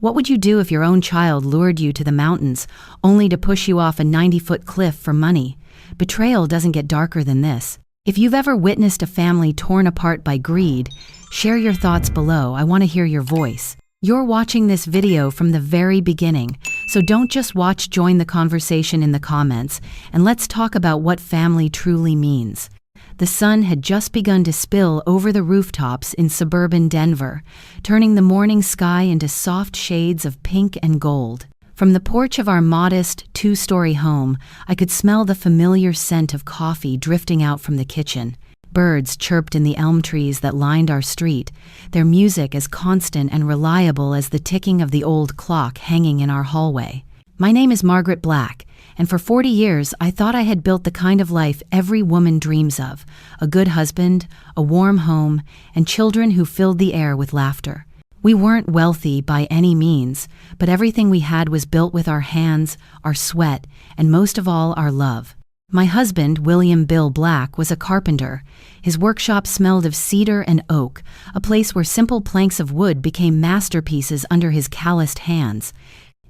What would you do if your own child lured you to the mountains, only to push you off a 90-foot cliff for money? Betrayal doesn't get darker than this. If you've ever witnessed a family torn apart by greed, share your thoughts below. I want to hear your voice. You're watching this video from the very beginning, so don't just watch, join the conversation in the comments, and let's talk about what family truly means. The sun had just begun to spill over the rooftops in suburban Denver, turning the morning sky into soft shades of pink and gold. From the porch of our modest, two-story home, I could smell the familiar scent of coffee drifting out from the kitchen. Birds chirped in the elm trees that lined our street, their music as constant and reliable as the ticking of the old clock hanging in our hallway. My name is Margaret Black, and for 40 years I thought I had built the kind of life every woman dreams of: a good husband, a warm home, and children who filled the air with laughter. We weren't wealthy by any means, but everything we had was built with our hands, our sweat, and most of all, our love. My husband, William Bill Black, was a carpenter. His workshop smelled of cedar and oak, a place where simple planks of wood became masterpieces under his calloused hands.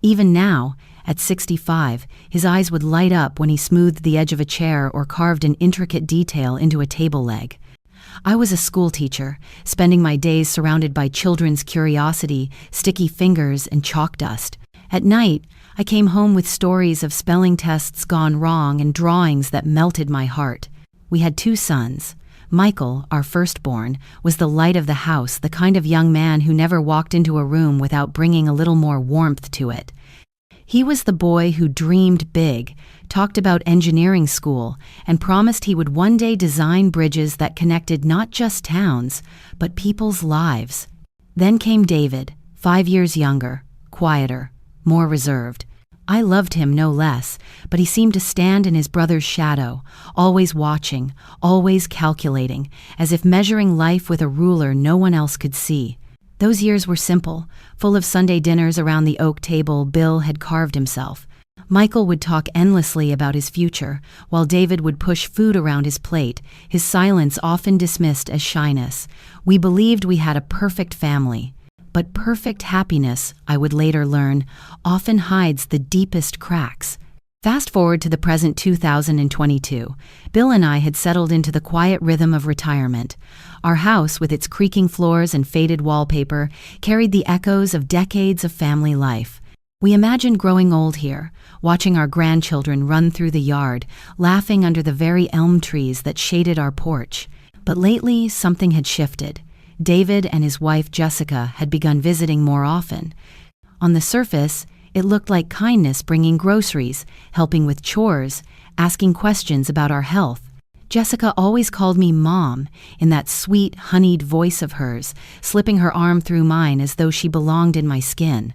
Even now, at 65, his eyes would light up when he smoothed the edge of a chair or carved an intricate detail into a table leg. I was a schoolteacher, spending my days surrounded by children's curiosity, sticky fingers, and chalk dust. At night, I came home with stories of spelling tests gone wrong and drawings that melted my heart. We had 2 sons. Michael, our firstborn, was the light of the house, the kind of young man who never walked into a room without bringing a little more warmth to it. He was the boy who dreamed big, talked about engineering school, and promised he would one day design bridges that connected not just towns, but people's lives. Then came David, 5 years younger, quieter, more reserved. I loved him no less, but he seemed to stand in his brother's shadow, always watching, always calculating, as if measuring life with a ruler no one else could see. Those years were simple, full of Sunday dinners around the oak table Bill had carved himself. Michael would talk endlessly about his future, while David would push food around his plate, his silence often dismissed as shyness. We believed we had a perfect family. But perfect happiness, I would later learn, often hides the deepest cracks. Fast forward to the present 2022. Bill and I had settled into the quiet rhythm of retirement. Our house, with its creaking floors and faded wallpaper, carried the echoes of decades of family life. We imagined growing old here, watching our grandchildren run through the yard, laughing under the very elm trees that shaded our porch. But lately, something had shifted. David and his wife Jessica had begun visiting more often. On the surface, it looked like kindness, bringing groceries, helping with chores, asking questions about our health. Jessica always called me Mom, in that sweet, honeyed voice of hers, slipping her arm through mine as though she belonged in my skin.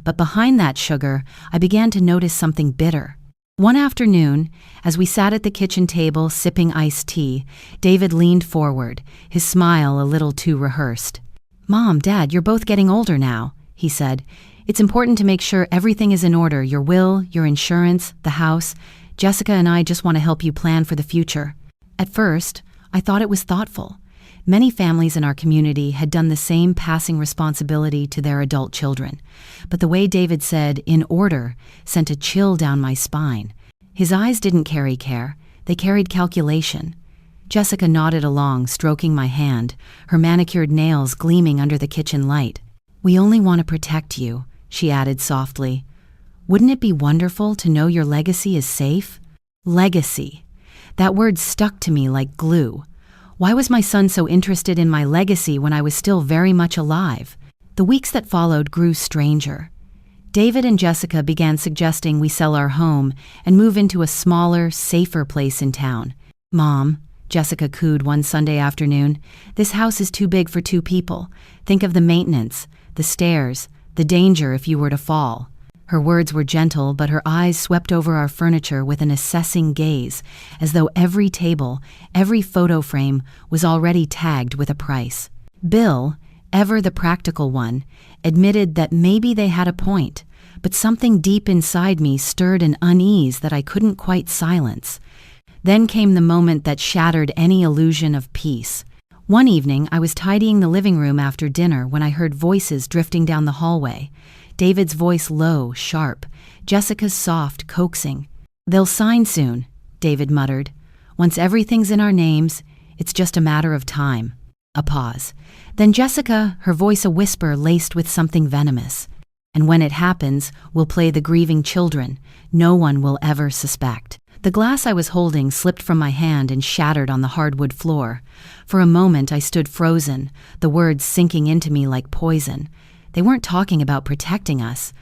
But behind that sugar, I began to notice something bitter. One afternoon, as we sat at the kitchen table sipping iced tea, David leaned forward, his smile a little too rehearsed. "Mom, Dad, you're both getting older now," he said. "It's important to make sure everything is in order, your will, your insurance, the house. Jessica and I just want to help you plan for the future." At first, I thought it was thoughtful. Many families in our community had done the same, passing responsibility to their adult children. But the way David said, "in order," sent a chill down my spine. His eyes didn't carry care, they carried calculation. Jessica nodded along, stroking my hand, her manicured nails gleaming under the kitchen light. "We only want to protect you," she added softly. "Wouldn't it be wonderful to know your legacy is safe?" Legacy. That word stuck to me like glue. Why was my son so interested in my legacy when I was still very much alive? The weeks that followed grew stranger. David and Jessica began suggesting we sell our home and move into a smaller, safer place in town. "Mom," Jessica cooed one Sunday afternoon, "this house is too big for 2 people. Think of the maintenance, the stairs, the danger if you were to fall." Her words were gentle, but her eyes swept over our furniture with an assessing gaze, as though every table, every photo frame was already tagged with a price. Bill, ever the practical one, admitted that maybe they had a point, but something deep inside me stirred an unease that I couldn't quite silence. Then came the moment that shattered any illusion of peace. One evening, I was tidying the living room after dinner when I heard voices drifting down the hallway. David's voice low, sharp, Jessica's soft, coaxing. "They'll sign soon," David muttered. "Once everything's in our names, it's just a matter of time." A pause. Then Jessica, her voice a whisper laced with something venomous. "And when it happens, we'll play the grieving children. No one will ever suspect." The glass I was holding slipped from my hand and shattered on the hardwood floor. For a moment I stood frozen, the words sinking into me like poison. They weren't talking about protecting us.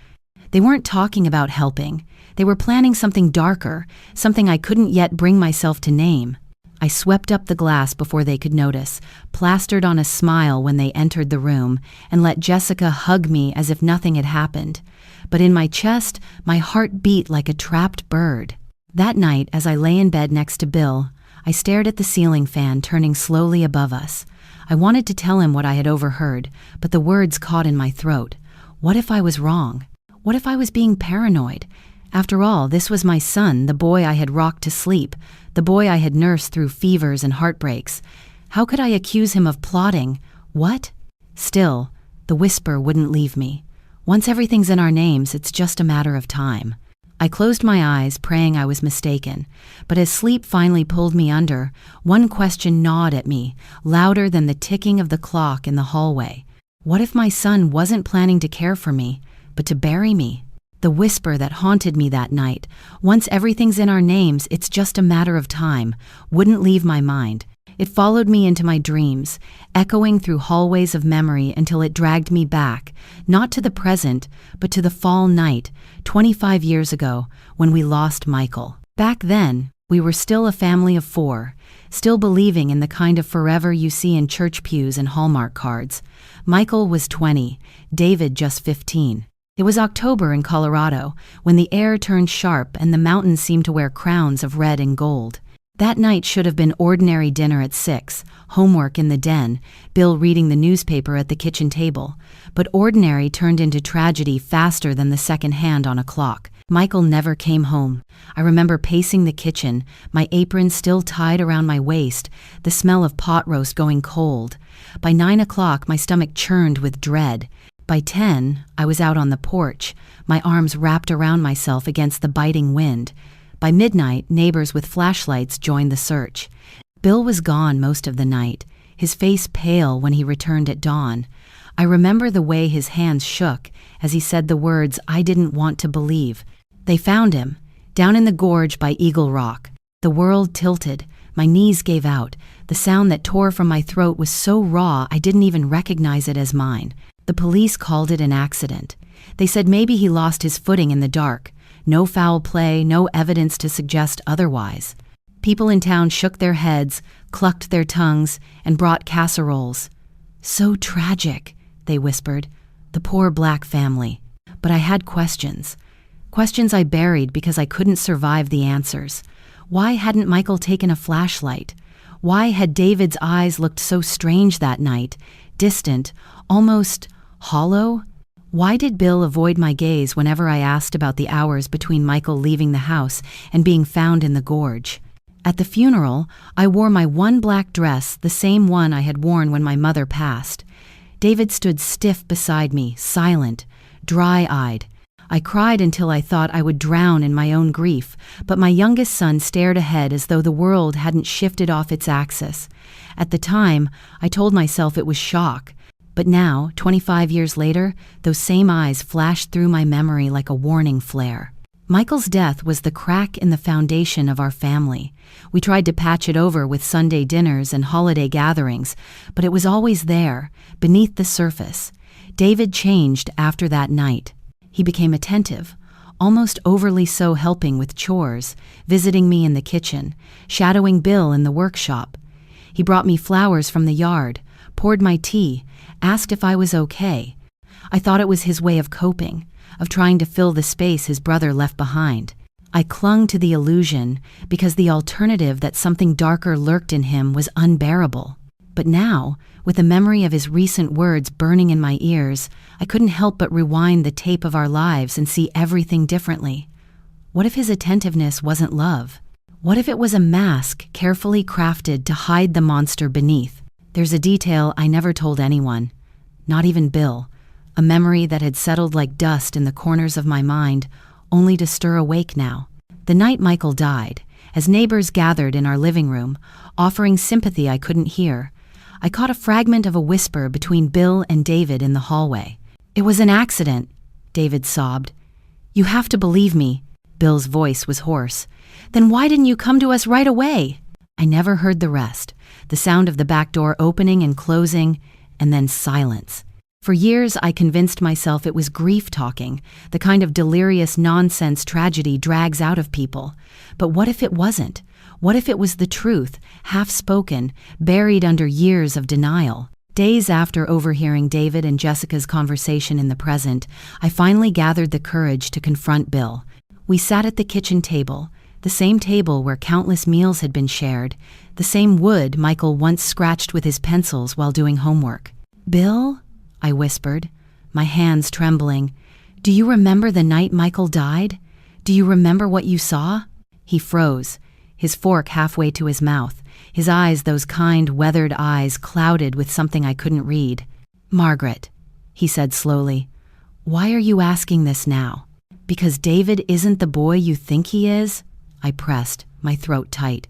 They weren't talking about helping. They were planning something darker, something I couldn't yet bring myself to name. I swept up the glass before they could notice, plastered on a smile when they entered the room, and let Jessica hug me as if nothing had happened. But in my chest, my heart beat like a trapped bird. That night, as I lay in bed next to Bill, I stared at the ceiling fan turning slowly above us. I wanted to tell him what I had overheard, but the words caught in my throat. What if I was wrong? What if I was being paranoid? After all, this was my son, the boy I had rocked to sleep, the boy I had nursed through fevers and heartbreaks. How could I accuse him of plotting? What? Still, the whisper wouldn't leave me. Once everything's in our names, it's just a matter of time. I closed my eyes, praying I was mistaken. But as sleep finally pulled me under, one question gnawed at me, louder than the ticking of the clock in the hallway. What if my son wasn't planning to care for me, but to bury me? The whisper that haunted me that night, once everything's in our names, it's just a matter of time, wouldn't leave my mind. It followed me into my dreams, echoing through hallways of memory until it dragged me back, not to the present, but to the fall night, 25 years ago, when we lost Michael. Back then, we were still a family of 4, still believing in the kind of forever you see in church pews and Hallmark cards. Michael was 20, David just 15. It was October in Colorado, when the air turned sharp and the mountains seemed to wear crowns of red and gold. That night should have been ordinary dinner at 6, homework in the den, Bill reading the newspaper at the kitchen table. But ordinary turned into tragedy faster than the second hand on a clock. Michael never came home. I remember pacing the kitchen, my apron still tied around my waist, the smell of pot roast going cold. By 9 o'clock, my stomach churned with dread. By 10, I was out on the porch, my arms wrapped around myself against the biting wind. By midnight, neighbors with flashlights joined the search. Bill was gone most of the night, his face pale when he returned at dawn. I remember the way his hands shook as he said the words I didn't want to believe. They found him, down in the gorge by Eagle Rock. The world tilted, my knees gave out. The sound that tore from my throat was so raw I didn't even recognize it as mine. The police called it an accident. They said maybe he lost his footing in the dark. No foul play, no evidence to suggest otherwise. People in town shook their heads, clucked their tongues, and brought casseroles. "So tragic," they whispered. "The poor black family." But I had questions. Questions I buried because I couldn't survive the answers. Why hadn't Michael taken a flashlight? Why had David's eyes looked so strange that night, distant, almost hollow? Why did Bill avoid my gaze whenever I asked about the hours between Michael leaving the house and being found in the gorge? At the funeral, I wore my one black dress, the same one I had worn when my mother passed. David stood stiff beside me, silent, dry-eyed. I cried until I thought I would drown in my own grief, but my youngest son stared ahead as though the world hadn't shifted off its axis. At the time, I told myself it was shock. But now, 25 years later, those same eyes flashed through my memory like a warning flare. Michael's death was the crack in the foundation of our family. We tried to patch it over with Sunday dinners and holiday gatherings, but it was always there, beneath the surface. David changed after that night. He became attentive, almost overly so, helping with chores, visiting me in the kitchen, shadowing Bill in the workshop. He brought me flowers from the yard, poured my tea, asked if I was okay. I thought it was his way of coping, of trying to fill the space his brother left behind. I clung to the illusion because the alternative that something darker lurked in him was unbearable. But now, with the memory of his recent words burning in my ears, I couldn't help but rewind the tape of our lives and see everything differently. What if his attentiveness wasn't love? What if it was a mask carefully crafted to hide the monster beneath? There's a detail I never told anyone, not even Bill. a memory that had settled like dust in the corners of my mind, only to stir awake now. The night Michael died, as neighbors gathered in our living room, offering sympathy I couldn't hear, I caught a fragment of a whisper between Bill and David in the hallway. "It was an accident," David sobbed. "You have to believe me." Bill's voice was hoarse. "Then why didn't you come to us right away?" I never heard the rest, the sound of the back door opening and closing, and then silence. For years I convinced myself it was grief talking, the kind of delirious nonsense tragedy drags out of people. But what if it wasn't? What if it was the truth, half-spoken, buried under years of denial? Days after overhearing David and Jessica's conversation in the present, I finally gathered the courage to confront Bill. We sat at the kitchen table, the same table where countless meals had been shared, the same wood Michael once scratched with his pencils while doing homework. "Bill," I whispered, my hands trembling, "do you remember the night Michael died? Do you remember what you saw?" He froze, his fork halfway to his mouth, his eyes, those kind, weathered eyes, clouded with something I couldn't read. "Margaret," he said slowly, "why are you asking this now? Because David isn't the boy you think he is?" I pressed, my throat tight.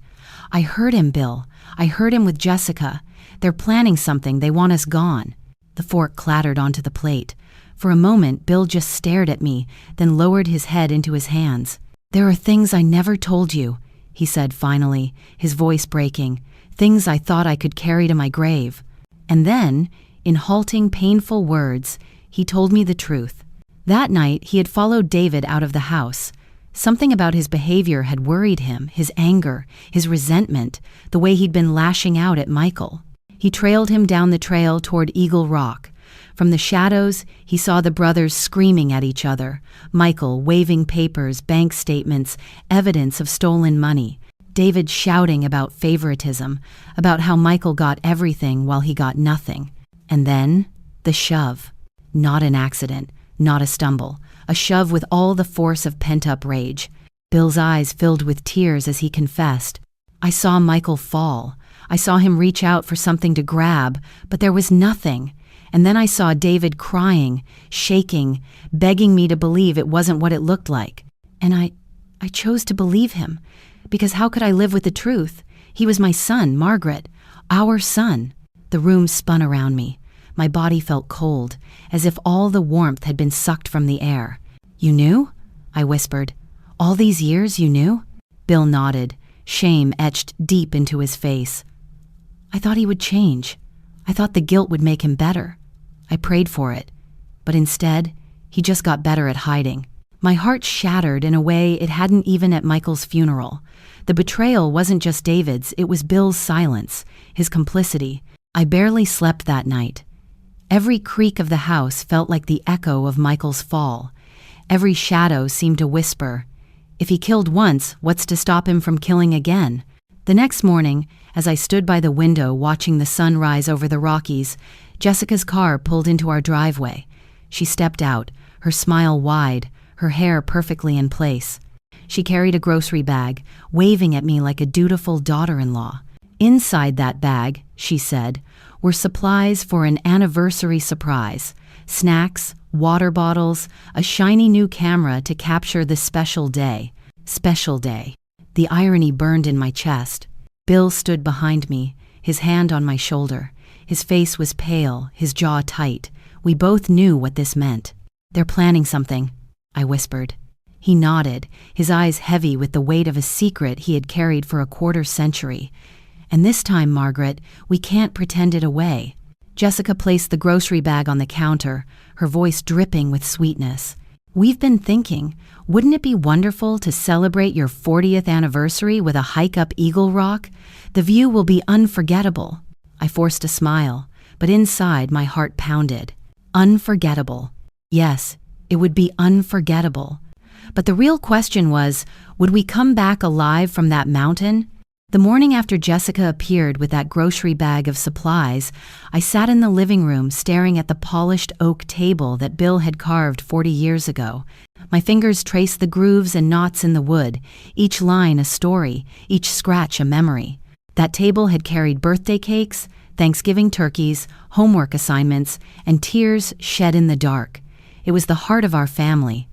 "I heard him, Bill. I heard him with Jessica. They're planning something. They want us gone." The fork clattered onto the plate. For a moment, Bill just stared at me, then lowered his head into his hands. "There are things I never told you," he said finally, his voice breaking, "things I thought I could carry to my grave." And then, in halting, painful words, he told me the truth. That night, he had followed David out of the house. Something about his behavior had worried him, his anger, his resentment, the way he'd been lashing out at Michael. He trailed him down the trail toward Eagle Rock. From the shadows, he saw the brothers screaming at each other, Michael waving papers, bank statements, evidence of stolen money, David shouting about favoritism, about how Michael got everything while he got nothing. And then, the shove. Not an accident, not a stumble, a shove with all the force of pent-up rage. Bill's eyes filled with tears as he confessed. "I saw Michael fall. I saw him reach out for something to grab, but there was nothing. And then I saw David crying, shaking, begging me to believe it wasn't what it looked like. And I chose to believe him, because how could I live with the truth? He was my son, Margaret, our son." The room spun around me. My body felt cold, as if all the warmth had been sucked from the air. "You knew?" I whispered. "All these years you knew?" Bill nodded, shame etched deep into his face. "I thought he would change. I thought the guilt would make him better. I prayed for it. But instead, he just got better at hiding." My heart shattered in a way it hadn't even at Michael's funeral. The betrayal wasn't just David's, it was Bill's silence, his complicity. I barely slept that night. Every creak of the house felt like the echo of Michael's fall. Every shadow seemed to whisper, "If he killed once, what's to stop him from killing again?" The next morning, as I stood by the window watching the sun rise over the Rockies, Jessica's car pulled into our driveway. She stepped out, her smile wide, her hair perfectly in place. She carried a grocery bag, waving at me like a dutiful daughter-in-law. Inside that bag, she said, were supplies for an anniversary surprise, snacks, water bottles, a shiny new camera to capture the special day. Special day. The irony burned in my chest. Bill stood behind me, his hand on my shoulder. His face was pale, his jaw tight. We both knew what this meant. "They're planning something," I whispered. He nodded, his eyes heavy with the weight of a secret he had carried for a quarter century. "And this time, Margaret, we can't pretend it away." Jessica placed the grocery bag on the counter, her voice dripping with sweetness. "We've been thinking, wouldn't it be wonderful to celebrate your 40th anniversary with a hike up Eagle Rock? The view will be unforgettable." I forced a smile, but inside my heart pounded. Unforgettable. Yes, it would be unforgettable. But the real question was, would we come back alive from that mountain? The morning after Jessica appeared with that grocery bag of supplies, I sat in the living room staring at the polished oak table that Bill had carved 40 years ago. My fingers traced the grooves and knots in the wood, each line a story, each scratch a memory. That table had carried birthday cakes, Thanksgiving turkeys, homework assignments, and tears shed in the dark. It was the heart of our family.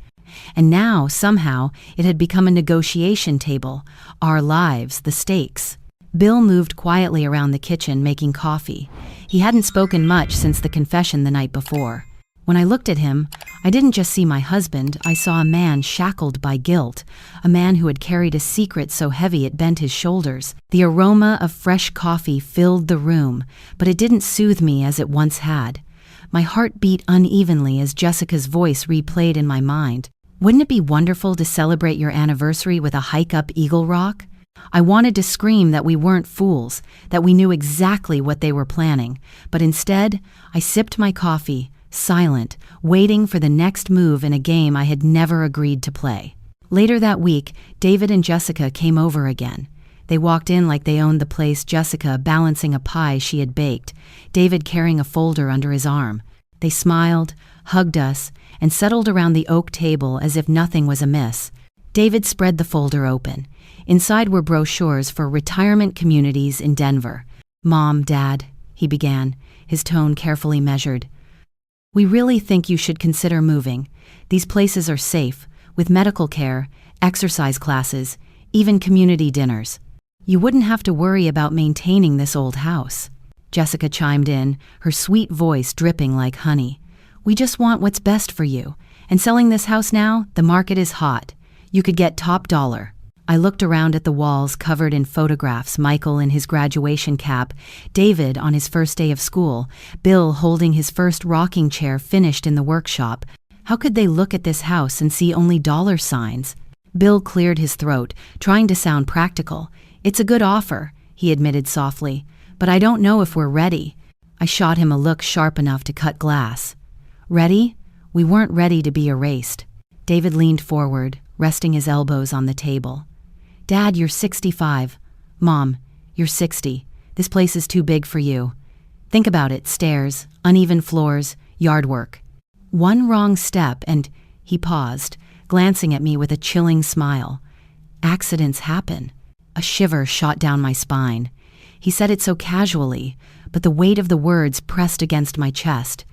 And now, somehow, it had become a negotiation table. Our lives, the stakes. Bill moved quietly around the kitchen making coffee. He hadn't spoken much since the confession the night before. When I looked at him, I didn't just see my husband, I saw a man shackled by guilt, a man who had carried a secret so heavy it bent his shoulders. The aroma of fresh coffee filled the room, but it didn't soothe me as it once had. My heart beat unevenly as Jessica's voice replayed in my mind. Wouldn't it be wonderful to celebrate your anniversary with a hike up Eagle Rock? I wanted to scream that we weren't fools, that we knew exactly what they were planning, but instead, I sipped my coffee, silent, waiting for the next move in a game I had never agreed to play. Later that week, David and Jessica came over again. They walked in like they owned the place, Jessica balancing a pie she had baked, David carrying a folder under his arm. They smiled, hugged us, and settled around the oak table as if nothing was amiss. David spread the folder open. Inside were brochures for retirement communities in Denver. "Mom, Dad," he began, his tone carefully measured. "We really think you should consider moving. These places are safe, with medical care, exercise classes, even community dinners. You wouldn't have to worry about maintaining this old house." Jessica chimed in, her sweet voice dripping like honey. "We just want what's best for you. And selling this house now, the market is hot. You could get top dollar." I looked around at the walls covered in photographs, Michael in his graduation cap, David on his first day of school, Bill holding his first rocking chair finished in the workshop. How could they look at this house and see only dollar signs? Bill cleared his throat, trying to sound practical. "It's a good offer," he admitted softly, "but I don't know if we're ready." I shot him a look sharp enough to cut glass. "Ready?" We weren't ready to be erased. David leaned forward, resting his elbows on the table. "Dad, you're 65. Mom, you're 60. This place is too big for you. Think about it, stairs, uneven floors, yard work. One wrong step and—" He paused, glancing at me with a chilling smile. "Accidents happen." A shiver shot down my spine. He said it so casually, but the weight of the words pressed against my chest.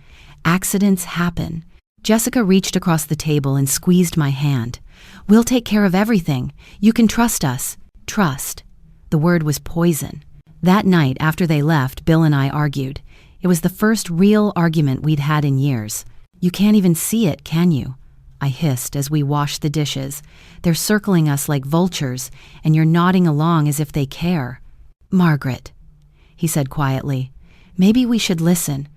Accidents happen. Jessica reached across the table and squeezed my hand. "We'll take care of everything. You can trust us." Trust. The word was poison. That night, after they left, Bill and I argued. It was the first real argument we'd had in years. "You can't even see it, can you?" I hissed as we washed the dishes. "They're circling us like vultures, and you're nodding along as if they care." "Margaret," he said quietly, "maybe we should listen.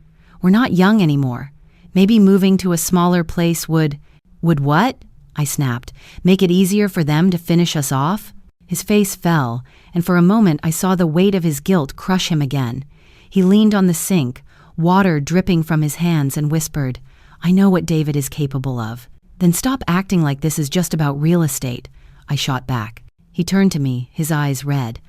We're not young anymore. Maybe moving to a smaller place would—" "Would what?" I snapped. "Make it easier for them to finish us off?" His face fell, and for a moment I saw the weight of his guilt crush him again. He leaned on the sink, water dripping from his hands, and whispered, "I know what David is capable of." "Then stop acting like this is just about real estate," I shot back. He turned to me, his eyes red.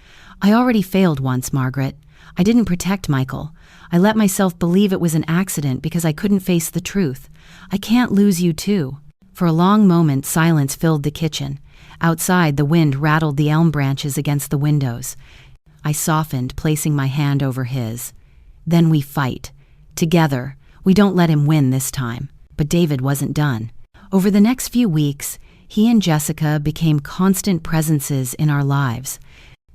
"I already failed once, Margaret. I didn't protect Michael. I let myself believe it was an accident because I couldn't face the truth. I can't lose you too." For a long moment, silence filled the kitchen. Outside, the wind rattled the elm branches against the windows. I softened, placing my hand over his. "Then we fight. Together. We don't let him win this time." But David wasn't done. Over the next few weeks, he and Jessica became constant presences in our lives.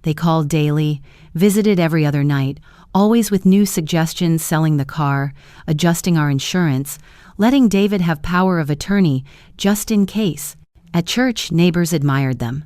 They called daily, visited every other night, always with new suggestions, selling the car, adjusting our insurance, letting David have power of attorney just in case. At church, neighbors admired them.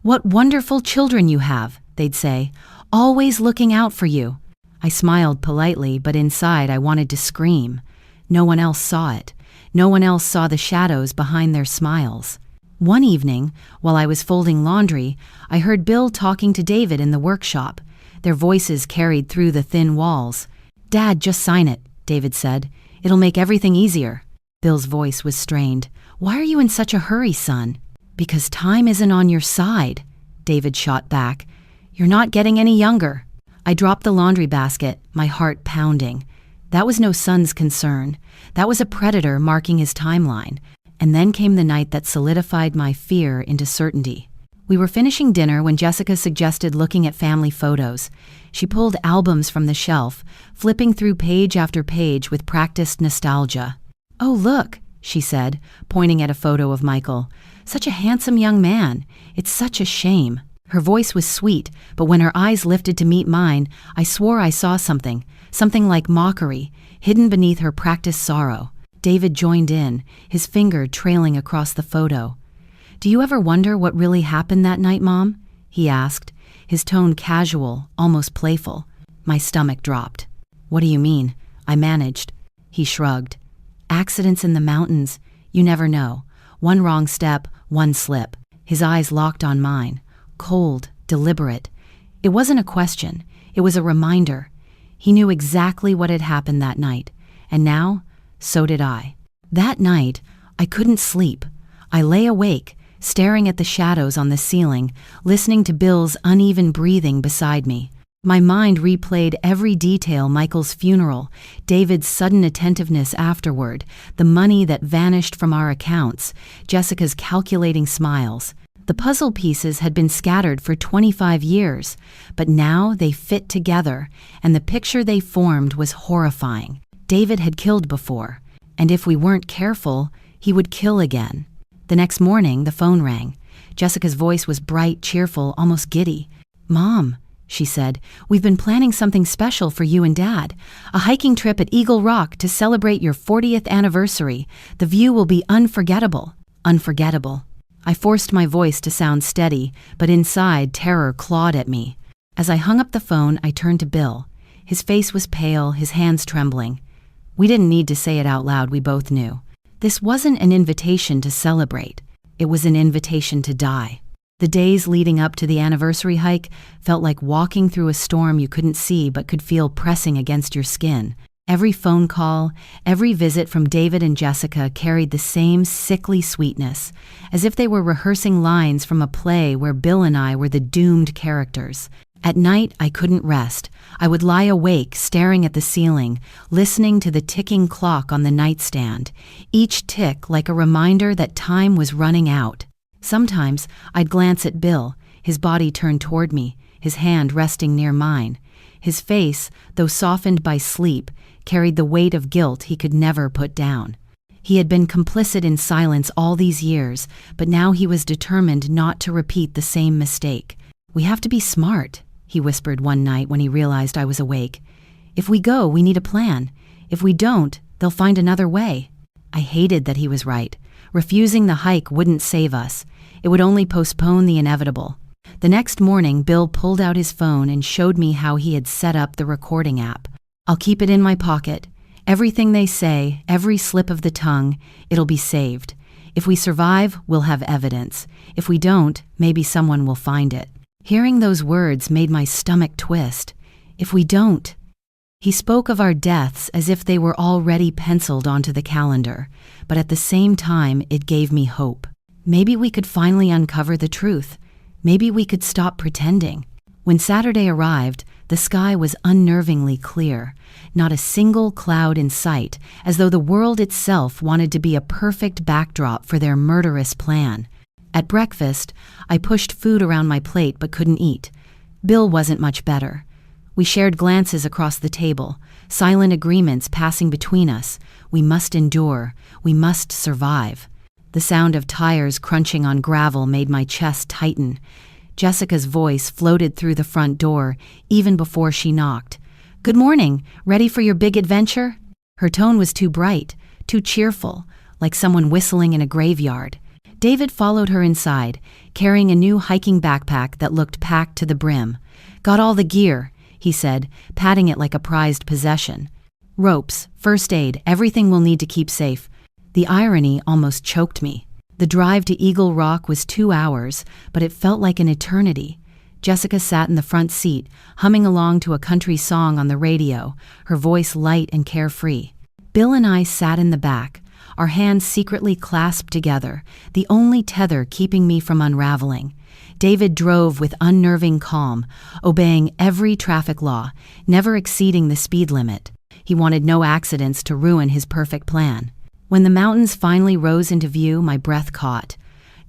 "What wonderful children you have," they'd say, "always looking out for you." I smiled politely, but inside I wanted to scream. No one else saw it. No one else saw the shadows behind their smiles. One evening, while I was folding laundry, I heard Bill talking to David in the workshop. Their voices carried through the thin walls. "Dad, just sign it," David said. "It'll make everything easier." Bill's voice was strained. "Why are you in such a hurry, son?" "Because time isn't on your side," David shot back. "You're not getting any younger." I dropped the laundry basket, my heart pounding. That was no son's concern. That was a predator marking his timeline. And then came the night that solidified my fear into certainty. We were finishing dinner when Jessica suggested looking at family photos. She pulled albums from the shelf, flipping through page after page with practiced nostalgia. "Oh, look," she said, pointing at a photo of Michael. "Such a handsome young man. It's such a shame." Her voice was sweet, but when her eyes lifted to meet mine, I swore I saw something like mockery, hidden beneath her practiced sorrow. David joined in, his finger trailing across the photo. "Do you ever wonder what really happened that night, Mom?" he asked, his tone casual, almost playful. My stomach dropped. "What do you mean?" I managed. He shrugged. "Accidents in the mountains. You never know. One wrong step, one slip." His eyes locked on mine. Cold, deliberate. It wasn't a question. It was a reminder. He knew exactly what had happened that night. And now, so did I. That night, I couldn't sleep. I lay awake, staring at the shadows on the ceiling, listening to Bill's uneven breathing beside me. My mind replayed every detail: Michael's funeral, David's sudden attentiveness afterward, the money that vanished from our accounts, Jessica's calculating smiles. The puzzle pieces had been scattered for 25 years, but now they fit together, and the picture they formed was horrifying. David had killed before, and if we weren't careful, he would kill again. The next morning, the phone rang. Jessica's voice was bright, cheerful, almost giddy. "Mom," she said, "we've been planning something special for you and Dad. A hiking trip at Eagle Rock to celebrate your 40th anniversary. The view will be unforgettable." Unforgettable. I forced my voice to sound steady, but inside, terror clawed at me. As I hung up the phone, I turned to Bill. His face was pale, his hands trembling. We didn't need to say it out loud, we both knew. This wasn't an invitation to celebrate. It was an invitation to die. The days leading up to the anniversary hike felt like walking through a storm you couldn't see but could feel pressing against your skin. Every phone call, every visit from David and Jessica carried the same sickly sweetness, as if they were rehearsing lines from a play where Bill and I were the doomed characters. At night, I couldn't rest. I would lie awake, staring at the ceiling, listening to the ticking clock on the nightstand, each tick like a reminder that time was running out. Sometimes I'd glance at Bill, his body turned toward me, his hand resting near mine. His face, though softened by sleep, carried the weight of guilt he could never put down. He had been complicit in silence all these years, but now he was determined not to repeat the same mistake. "We have to be smart," he whispered one night when he realized I was awake. "If we go, we need a plan. If we don't, they'll find another way." I hated that he was right. Refusing the hike wouldn't save us. It would only postpone the inevitable. The next morning, Bill pulled out his phone and showed me how he had set up the recording app. "I'll keep it in my pocket. Everything they say, every slip of the tongue, it'll be saved. If we survive, we'll have evidence. If we don't, maybe someone will find it." Hearing those words made my stomach twist. If we don't. He spoke of our deaths as if they were already penciled onto the calendar, but at the same time, it gave me hope. Maybe we could finally uncover the truth. Maybe we could stop pretending. When Saturday arrived, the sky was unnervingly clear, not a single cloud in sight, as though the world itself wanted to be a perfect backdrop for their murderous plan. At breakfast, I pushed food around my plate but couldn't eat. Bill wasn't much better. We shared glances across the table, silent agreements passing between us. We must endure. We must survive. The sound of tires crunching on gravel made my chest tighten. Jessica's voice floated through the front door, even before she knocked. "Good morning. Ready for your big adventure?" Her tone was too bright, too cheerful, like someone whistling in a graveyard. David followed her inside, carrying a new hiking backpack that looked packed to the brim. "Got all the gear," he said, patting it like a prized possession. "Ropes, first aid, everything we'll need to keep safe." The irony almost choked me. The drive to Eagle Rock was 2 hours, but it felt like an eternity. Jessica sat in the front seat, humming along to a country song on the radio, her voice light and carefree. Bill and I sat in the back, our hands secretly clasped together, the only tether keeping me from unraveling. David drove with unnerving calm, obeying every traffic law, never exceeding the speed limit. He wanted no accidents to ruin his perfect plan. When the mountains finally rose into view, my breath caught.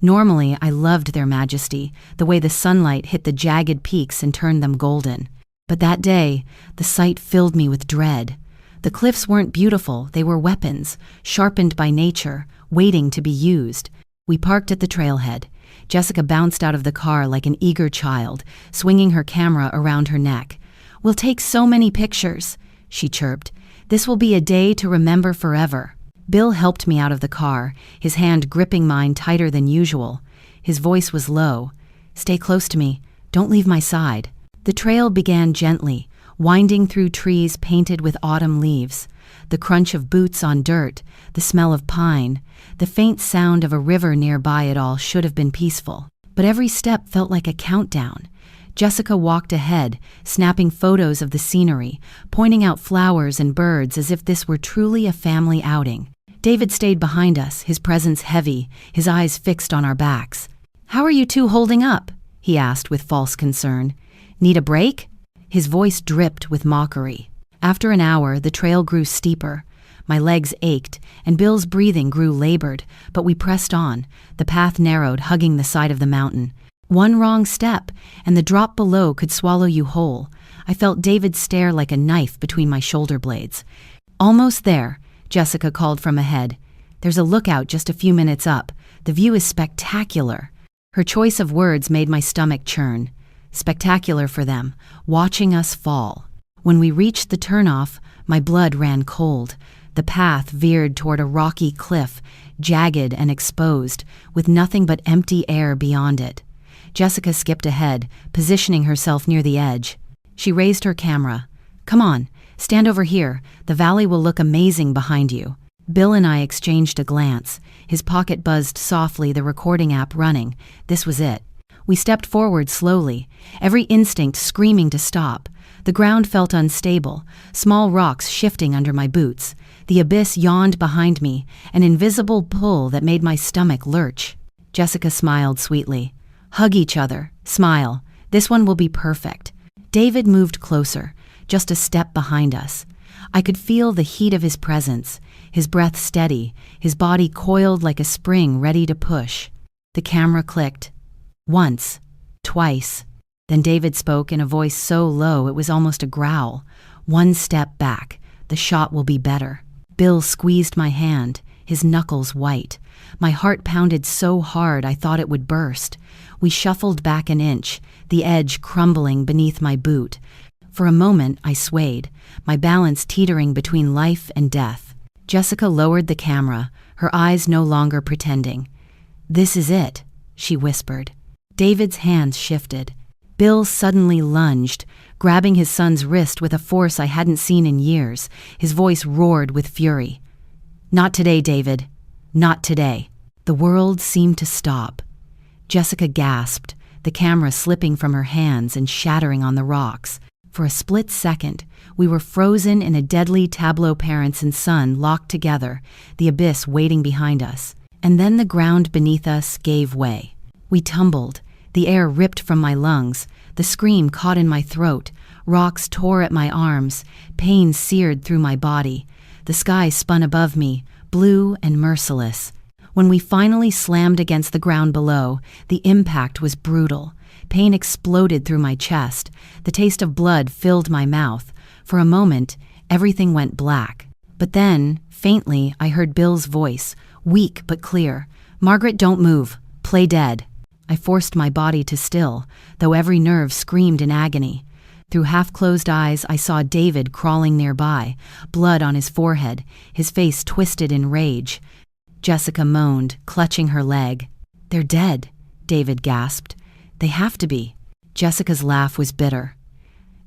Normally, I loved their majesty, the way the sunlight hit the jagged peaks and turned them golden. But that day, the sight filled me with dread. The cliffs weren't beautiful, they were weapons, sharpened by nature, waiting to be used. We parked at the trailhead. Jessica bounced out of the car like an eager child, swinging her camera around her neck. "We'll take so many pictures," she chirped. "This will be a day to remember forever." Bill helped me out of the car, his hand gripping mine tighter than usual. His voice was low. "Stay close to me. Don't leave my side." The trail began gently, winding through trees painted with autumn leaves. The crunch of boots on dirt, the smell of pine, the faint sound of a river nearby, it all should have been peaceful. But every step felt like a countdown. Jessica walked ahead, snapping photos of the scenery, pointing out flowers and birds as if this were truly a family outing. David stayed behind us, his presence heavy, his eyes fixed on our backs. "How are you two holding up?" he asked with false concern. "Need a break?" His voice dripped with mockery. After an hour, the trail grew steeper. My legs ached, and Bill's breathing grew labored, but we pressed on. The path narrowed, hugging the side of the mountain. One wrong step, and the drop below could swallow you whole. I felt David stare like a knife between my shoulder blades. "Almost there," Jessica called from ahead. "There's a lookout just a few minutes up. The view is spectacular." Her choice of words made my stomach churn. Spectacular for them, watching us fall. When we reached the turnoff, my blood ran cold. The path veered toward a rocky cliff, jagged and exposed, with nothing but empty air beyond it. Jessica skipped ahead, positioning herself near the edge. She raised her camera. "Come on, stand over here. The valley will look amazing behind you." Bill and I exchanged a glance. His pocket buzzed softly, the recording app running. This was it. We stepped forward slowly, every instinct screaming to stop. The ground felt unstable, small rocks shifting under my boots. The abyss yawned behind me, an invisible pull that made my stomach lurch. Jessica smiled sweetly. "Hug each other. Smile. This one will be perfect." David moved closer, just a step behind us. I could feel the heat of his presence, his breath steady, his body coiled like a spring ready to push. The camera clicked. Once, twice. Then David spoke in a voice so low it was almost a growl. "One step back. The shot will be better." Bill squeezed my hand, his knuckles white. My heart pounded so hard I thought it would burst. We shuffled back an inch, the edge crumbling beneath my boot. For a moment I swayed, my balance teetering between life and death. Jessica lowered the camera, her eyes no longer pretending. "This is it," she whispered. David's hands shifted. Bill suddenly lunged, grabbing his son's wrist with a force I hadn't seen in years. His voice roared with fury. "Not today, David. Not today." The world seemed to stop. Jessica gasped, the camera slipping from her hands and shattering on the rocks. For a split second, we were frozen in a deadly tableau, parents and son locked together, the abyss waiting behind us. And then the ground beneath us gave way. We tumbled. The air ripped from my lungs. The scream caught in my throat. Rocks tore at my arms. Pain seared through my body. The sky spun above me, blue and merciless. When we finally slammed against the ground below, the impact was brutal. Pain exploded through my chest. The taste of blood filled my mouth. For a moment, everything went black. But then, faintly, I heard Bill's voice, weak but clear. "Margaret, don't move. Play dead." I forced my body to still, though every nerve screamed in agony. Through half-closed eyes, I saw David crawling nearby, blood on his forehead, his face twisted in rage. Jessica moaned, clutching her leg. "They're dead," David gasped. "They have to be." Jessica's laugh was bitter.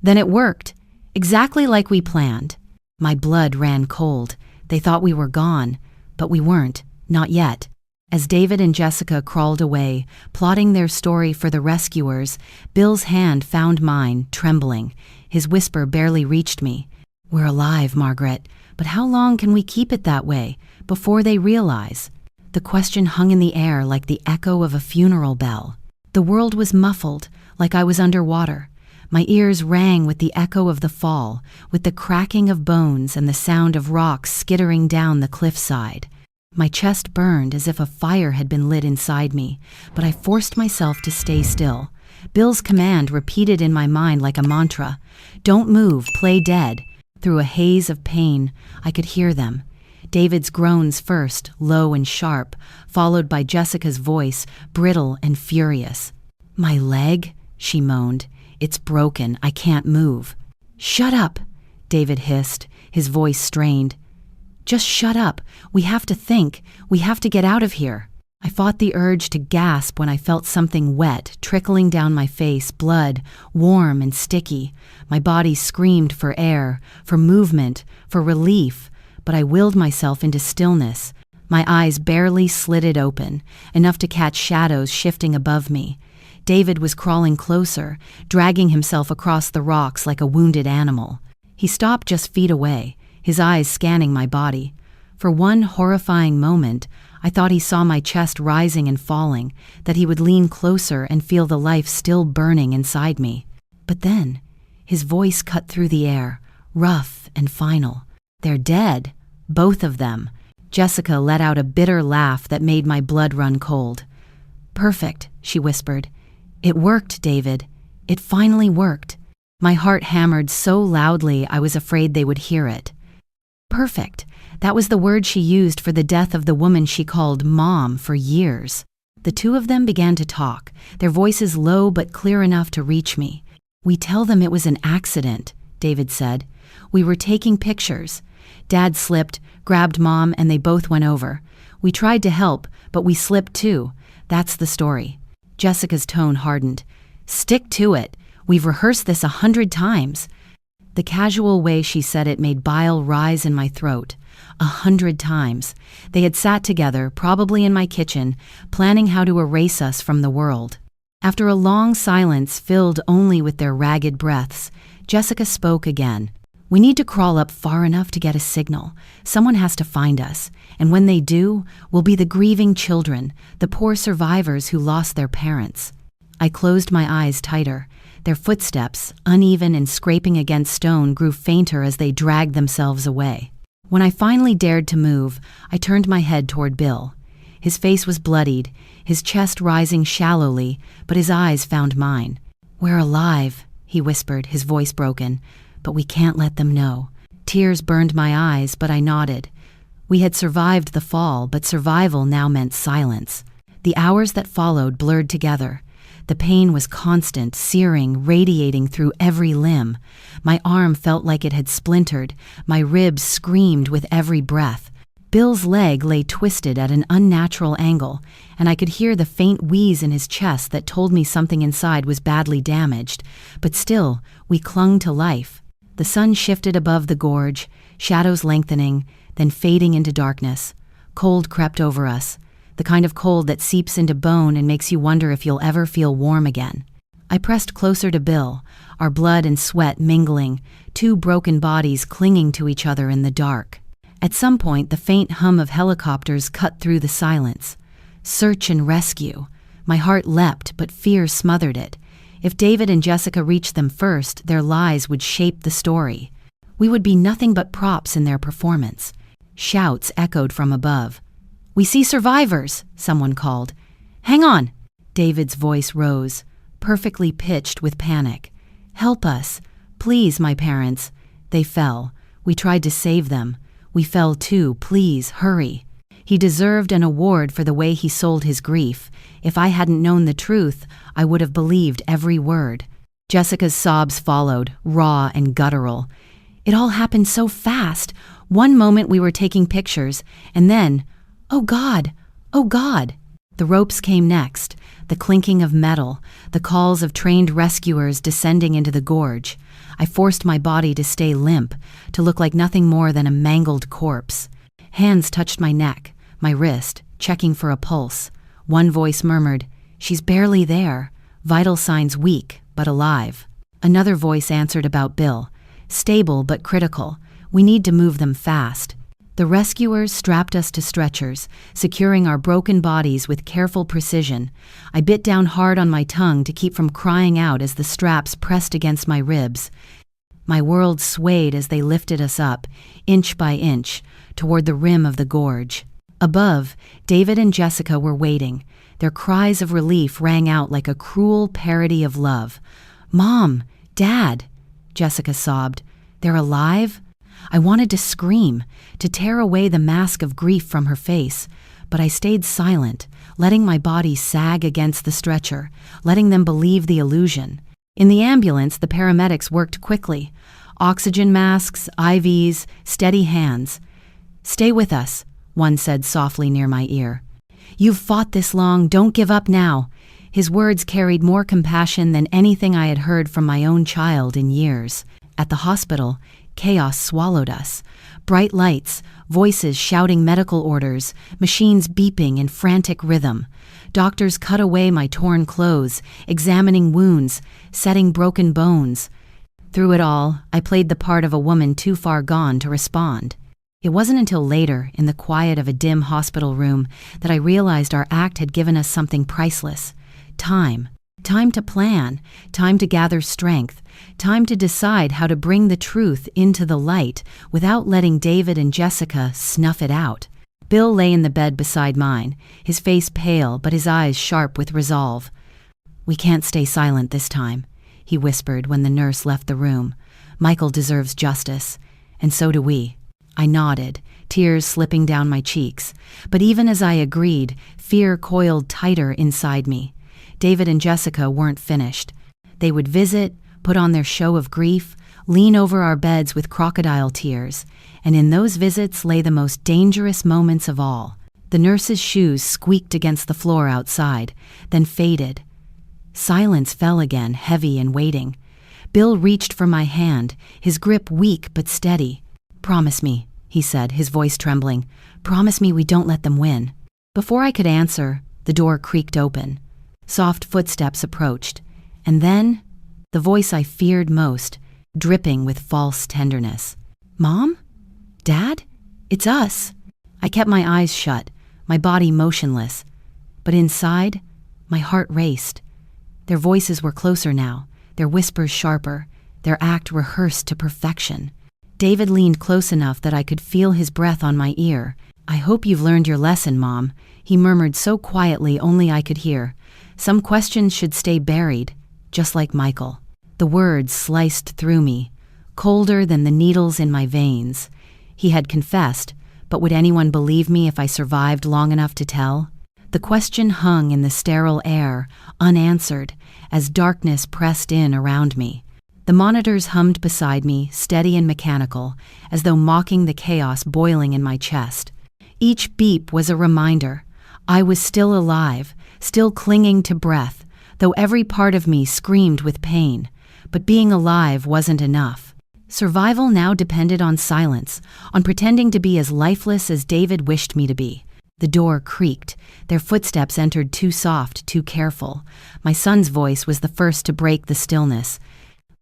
"Then it worked, exactly like we planned." My blood ran cold. They thought we were gone, but we weren't, not yet. As David and Jessica crawled away, plotting their story for the rescuers, Bill's hand found mine, trembling. His whisper barely reached me. "We're alive, Margaret, but how long can we keep it that way, before they realize?" The question hung in the air like the echo of a funeral bell. The world was muffled, like I was underwater. My ears rang with the echo of the fall, with the cracking of bones and the sound of rocks skittering down the cliffside. My chest burned as if a fire had been lit inside me, but I forced myself to stay still. Bill's command repeated in my mind like a mantra. Don't move, play dead. Through a haze of pain, I could hear them. David's groans first, low and sharp, followed by Jessica's voice, brittle and furious. My leg, she moaned. It's broken, I can't move. Shut up, David hissed, his voice strained. Just shut up. We have to think. We have to get out of here. I fought the urge to gasp when I felt something wet trickling down my face, blood, warm and sticky. My body screamed for air, for movement, for relief, but I willed myself into stillness. My eyes barely slitted open, enough to catch shadows shifting above me. David was crawling closer, dragging himself across the rocks like a wounded animal. He stopped just feet away, his eyes scanning my body. For one horrifying moment, I thought he saw my chest rising and falling, that he would lean closer and feel the life still burning inside me. But then, his voice cut through the air, rough and final. They're dead, both of them. Jessica let out a bitter laugh that made my blood run cold. Perfect, she whispered. It worked, David. It finally worked. My heart hammered so loudly I was afraid they would hear it. Perfect. That was the word she used for the death of the woman she called Mom for years. The two of them began to talk, their voices low but clear enough to reach me. We tell them it was an accident, David said. We were taking pictures. Dad slipped, grabbed Mom, and they both went over. We tried to help, but we slipped too. That's the story. Jessica's tone hardened. Stick to it. We've rehearsed this 100 times. The casual way she said it made bile rise in my throat. 100 times. They had sat together, probably in my kitchen, planning how to erase us from the world. After a long silence filled only with their ragged breaths, Jessica spoke again. We need to crawl up far enough to get a signal. Someone has to find us, and when they do, we'll be the grieving children, the poor survivors who lost their parents. I closed my eyes tighter. Their footsteps, uneven and scraping against stone, grew fainter as they dragged themselves away. When I finally dared to move, I turned my head toward Bill. His face was bloodied, his chest rising shallowly, but his eyes found mine. We're alive, he whispered, his voice broken, but we can't let them know. Tears burned my eyes, but I nodded. We had survived the fall, but survival now meant silence. The hours that followed blurred together. The pain was constant, searing, radiating through every limb. My arm felt like it had splintered. My ribs screamed with every breath. Bill's leg lay twisted at an unnatural angle, and I could hear the faint wheeze in his chest that told me something inside was badly damaged. But still, we clung to life. The sun shifted above the gorge, shadows lengthening, then fading into darkness. Cold crept over us. The kind of cold that seeps into bone and makes you wonder if you'll ever feel warm again. I pressed closer to Bill, our blood and sweat mingling, two broken bodies clinging to each other in the dark. At some point, the faint hum of helicopters cut through the silence. Search and rescue. My heart leapt, but fear smothered it. If David and Jessica reached them first, their lies would shape the story. We would be nothing but props in their performance. Shouts echoed from above. "We see survivors," someone called. "Hang on!" David's voice rose, perfectly pitched with panic. "Help us. Please, my parents." They fell. We tried to save them. We fell too. Please, hurry. He deserved an award for the way he sold his grief. If I hadn't known the truth, I would have believed every word. Jessica's sobs followed, raw and guttural. It all happened so fast. One moment we were taking pictures, and then, oh God, oh God. The ropes came next, the clinking of metal, the calls of trained rescuers descending into the gorge. I forced my body to stay limp, to look like nothing more than a mangled corpse. Hands touched my neck, my wrist, checking for a pulse. One voice murmured, "She's barely there. Vital signs weak, but alive." Another voice answered about Bill. "Stable but critical. We need to move them fast." The rescuers strapped us to stretchers, securing our broken bodies with careful precision. I bit down hard on my tongue to keep from crying out as the straps pressed against my ribs. My world swayed as they lifted us up, inch by inch, toward the rim of the gorge. Above, David and Jessica were waiting. Their cries of relief rang out like a cruel parody of love. "Mom! Dad!" Jessica sobbed. "They're alive?" I wanted to scream, to tear away the mask of grief from her face, but I stayed silent, letting my body sag against the stretcher, letting them believe the illusion. In the ambulance, the paramedics worked quickly. Oxygen masks, IVs, steady hands. "Stay with us," one said softly near my ear. "You've fought this long, don't give up now." His words carried more compassion than anything I had heard from my own child in years. At the hospital, chaos swallowed us. Bright lights, voices shouting medical orders, machines beeping in frantic rhythm. Doctors cut away my torn clothes, examining wounds, setting broken bones. Through it all, I played the part of a woman too far gone to respond. It wasn't until later, in the quiet of a dim hospital room, that I realized our act had given us something priceless. Time. Time to plan, time to gather strength, time to decide how to bring the truth into the light without letting David and Jessica snuff it out. Bill lay in the bed beside mine, his face pale but his eyes sharp with resolve. "We can't stay silent this time," he whispered when the nurse left the room. "Michael deserves justice, and so do we." I nodded, tears slipping down my cheeks, but even as I agreed, fear coiled tighter inside me. David and Jessica weren't finished. They would visit, put on their show of grief, lean over our beds with crocodile tears, and in those visits lay the most dangerous moments of all. The nurse's shoes squeaked against the floor outside, then faded. Silence fell again, heavy and waiting. Bill reached for my hand, his grip weak but steady. "Promise me," he said, his voice trembling. "Promise me we don't let them win." Before I could answer, the door creaked open. Soft footsteps approached, and then, the voice I feared most, dripping with false tenderness. "Mom? Dad? It's us." I kept my eyes shut, my body motionless, but inside, my heart raced. Their voices were closer now, their whispers sharper, their act rehearsed to perfection. David leaned close enough that I could feel his breath on my ear. "I hope you've learned your lesson, Mom," he murmured so quietly only I could hear. "Some questions should stay buried, just like Michael." The words sliced through me, colder than the needles in my veins. He had confessed, but would anyone believe me if I survived long enough to tell? The question hung in the sterile air, unanswered, as darkness pressed in around me. The monitors hummed beside me, steady and mechanical, as though mocking the chaos boiling in my chest. Each beep was a reminder. I was still alive, still clinging to breath, though every part of me screamed with pain. But being alive wasn't enough. Survival now depended on silence, on pretending to be as lifeless as David wished me to be. The door creaked. Their footsteps entered too soft, too careful. My son's voice was the first to break the stillness.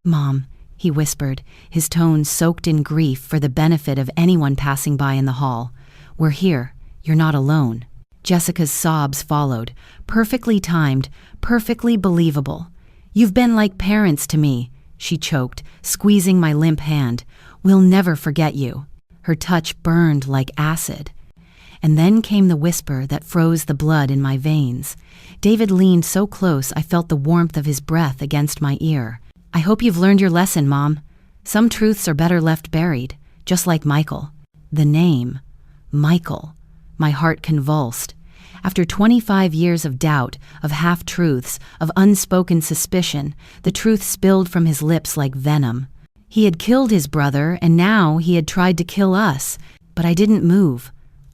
"Mom," he whispered, his tone soaked in grief for the benefit of anyone passing by in the hall. "We're here. You're not alone." Jessica's sobs followed, perfectly timed, perfectly believable. "You've been like parents to me," she choked, squeezing my limp hand. "We'll never forget you." Her touch burned like acid. And then came the whisper that froze the blood in my veins. David leaned so close I felt the warmth of his breath against my ear. "I hope you've learned your lesson, Mom. Some truths are better left buried, just like Michael." The name, Michael. My heart convulsed. After 25 years of doubt, of half-truths, of unspoken suspicion, the truth spilled from his lips like venom. He had killed his brother, and now he had tried to kill us. But I didn't move.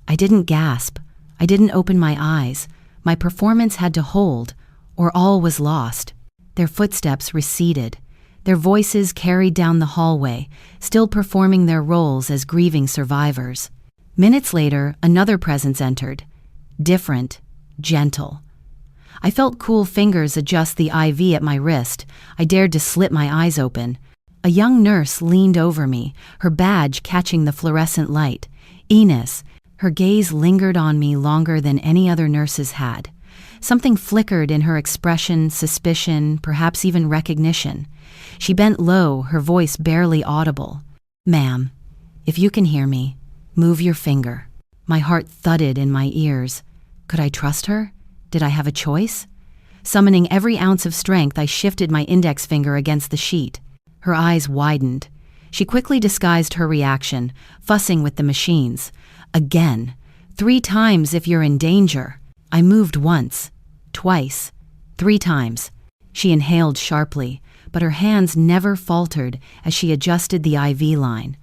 I didn't gasp. I didn't open my eyes. My performance had to hold, or all was lost. Their footsteps receded. Their voices carried down the hallway, still performing their roles as grieving survivors. Minutes later, another presence entered. Different, gentle. I felt cool fingers adjust the IV at my wrist. I dared to slip my eyes open. A young nurse leaned over me, her badge catching the fluorescent light. Enos. Her gaze lingered on me longer than any other nurse's had. Something flickered in her expression, suspicion, perhaps even recognition. She bent low, her voice barely audible. "Ma'am, if you can hear me, move your finger." My heart thudded in my ears. Could I trust her? Did I have a choice? Summoning every ounce of strength, I shifted my index finger against the sheet. Her eyes widened. She quickly disguised her reaction, fussing with the machines. Again. 3 times if you're in danger. I moved once, twice, 3 times. She inhaled sharply, but her hands never faltered as she adjusted the IV line.